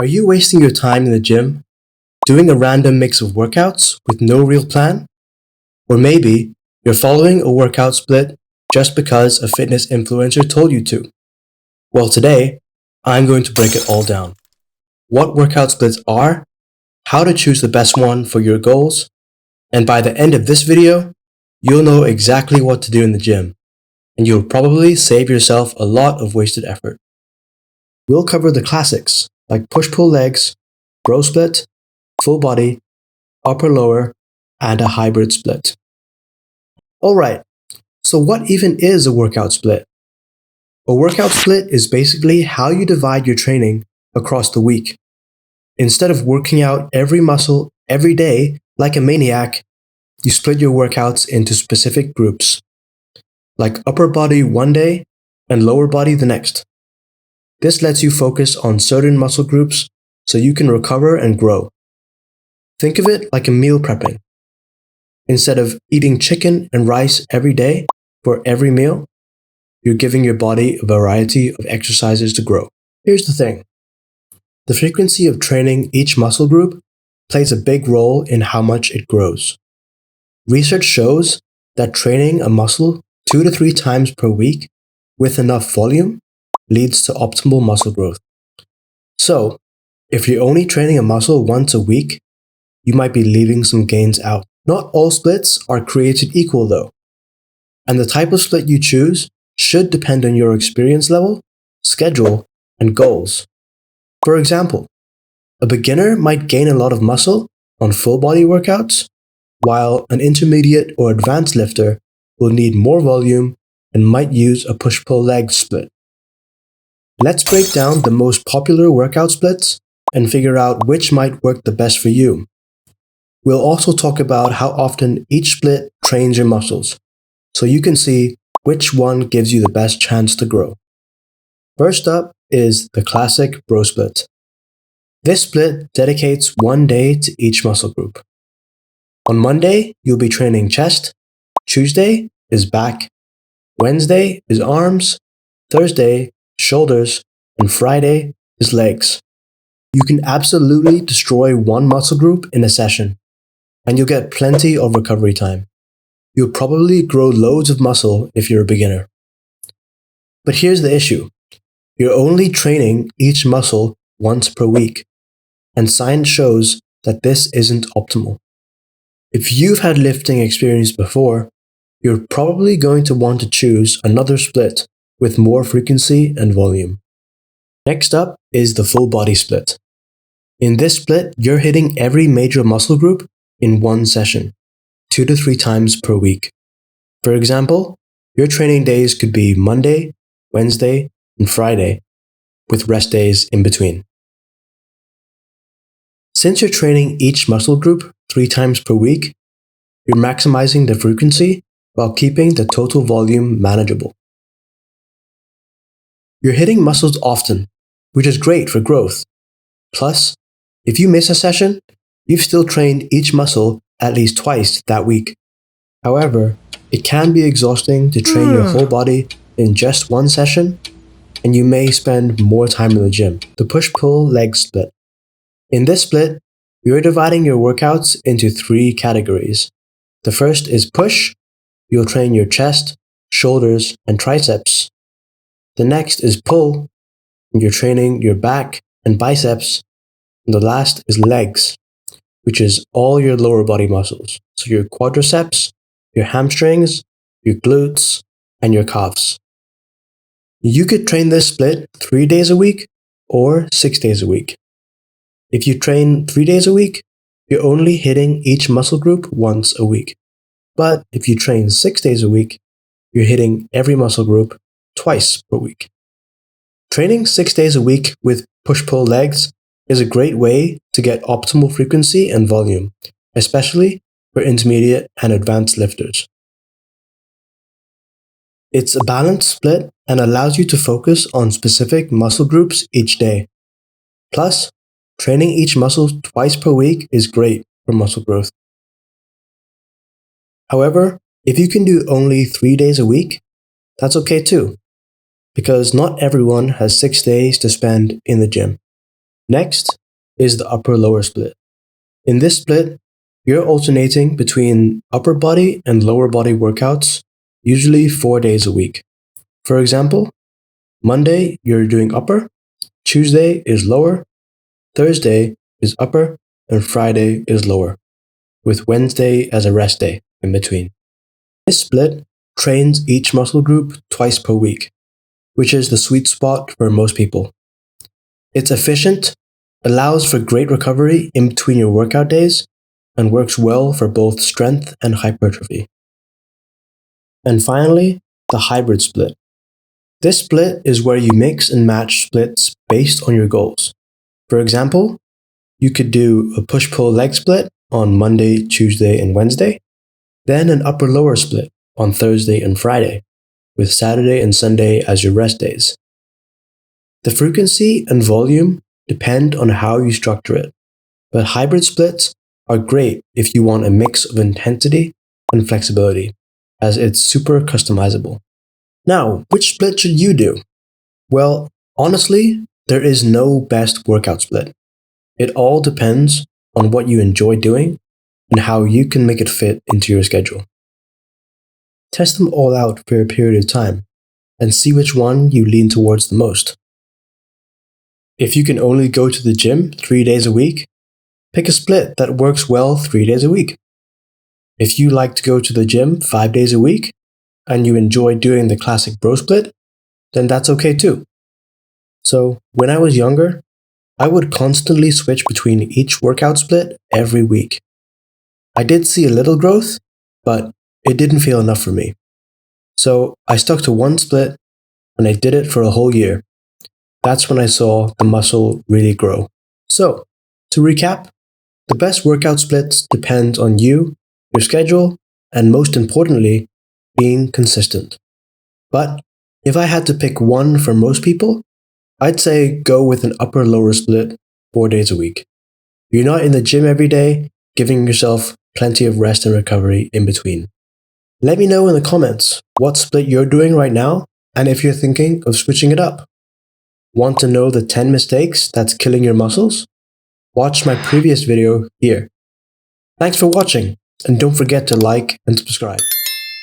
Are you wasting your time in the gym, doing a random mix of workouts with no real plan? Or maybe you're following a workout split just because a fitness influencer told you to? Well, today, I'm going to break it all down. What workout splits are, how to choose the best one for your goals, and by the end of this video, you'll know exactly what to do in the gym, and you'll probably save yourself a lot of wasted effort. We'll cover the classics like push-pull legs, bro split, full body, upper-lower, and a hybrid split. Alright, so what even is a workout split? A workout split is basically how you divide your training across the week. Instead of working out every muscle every day like a maniac, you split your workouts into specific groups, like upper body one day and lower body the next. This lets you focus on certain muscle groups so you can recover and grow. Think of it like a meal prepping. Instead of eating chicken and rice every day for every meal, you're giving your body a variety of exercises to grow. Here's the thing. The frequency of training each muscle group plays a big role in how much it grows. Research shows that training a muscle 2 to 3 times per week with enough volume leads to optimal muscle growth. So, if you're only training a muscle once a week, you might be leaving some gains out. Not all splits are created equal though, and the type of split you choose should depend on your experience level, schedule, and goals. For example, a beginner might gain a lot of muscle on full body workouts, while an intermediate or advanced lifter will need more volume and might use a push-pull leg split. Let's break down the most popular workout splits and figure out which might work the best for you. We'll also talk about how often each split trains your muscles, so you can see which one gives you the best chance to grow. First up is the classic bro split. This split dedicates one day to each muscle group. On Monday, you'll be training chest, Tuesday is back, Wednesday is arms, Thursday, shoulders, and Friday is legs. You can absolutely destroy one muscle group in a session, and you'll get plenty of recovery time. You'll probably grow loads of muscle if you're a beginner. But here's the issue. You're only training each muscle once per week, and science shows that this isn't optimal. If you've had lifting experience before, you're probably going to want to choose another split with more frequency and volume. Next up is the full body split. In this split, you're hitting every major muscle group in one session, 2 to 3 times per week. For example, your training days could be Monday, Wednesday, and Friday, with rest days in between. Since you're training each muscle group 3 times per week, you're maximizing the frequency while keeping the total volume manageable. You're hitting muscles often, which is great for growth. Plus, if you miss a session, you've still trained each muscle at least twice that week. However, it can be exhausting to train your whole body in just one session, and you may spend more time in the gym. The push-pull leg split. In this split, you're dividing your workouts into 3 categories. The first is push. You'll train your chest, shoulders, and triceps. The next is pull, and you're training your back and biceps. And the last is legs, which is all your lower body muscles. So your quadriceps, your hamstrings, your glutes, and your calves. You could train this split 3 days a week or 6 days a week. If you train 3 days a week, you're only hitting each muscle group once a week. But if you train 6 days a week, you're hitting every muscle group twice per week. Training 6 days a week with push-pull legs is a great way to get optimal frequency and volume, especially for intermediate and advanced lifters. It's a balanced split and allows you to focus on specific muscle groups each day. Plus, training each muscle twice per week is great for muscle growth. However, if you can do only 3 days a week, that's okay too, because not everyone has 6 days to spend in the gym. Next is the upper-lower split. In this split, you're alternating between upper body and lower body workouts, usually 4 days a week. For example, Monday you're doing upper, Tuesday is lower, Thursday is upper, and Friday is lower, with Wednesday as a rest day in between. This split trains each muscle group twice per week, which is the sweet spot for most people. It's efficient, allows for great recovery in between your workout days, and works well for both strength and hypertrophy. And finally, the hybrid split. This split is where you mix and match splits based on your goals. For example, you could do a push-pull leg split on Monday, Tuesday, and Wednesday, then an upper-lower split on Thursday and Friday, with Saturday and Sunday as your rest days. The frequency and volume depend on how you structure it, but hybrid splits are great if you want a mix of intensity and flexibility, as it's super customizable. Now, which split should you do? Well, honestly, there is no best workout split. It all depends on what you enjoy doing and how you can make it fit into your schedule. Test them all out for a period of time and see which one you lean towards the most. If you can only go to the gym 3 days a week, pick a split that works well 3 days a week. If you like to go to the gym 5 days a week and you enjoy doing the classic bro split, then that's okay too. So, when I was younger, I would constantly switch between each workout split every week. I did see a little growth, but it didn't feel enough for me. So, I stuck to one split and I did it for a whole year. That's when I saw the muscle really grow. So, to recap, the best workout splits depend on you, your schedule, and most importantly, being consistent. But if I had to pick one for most people, I'd say go with an upper-lower split 4 days a week. You're not in the gym every day, giving yourself plenty of rest and recovery in between. Let me know in the comments what split you're doing right now and if you're thinking of switching it up. Want to know the 10 mistakes that's killing your muscles? Watch my previous video here. Thanks for watching, and don't forget to like and subscribe.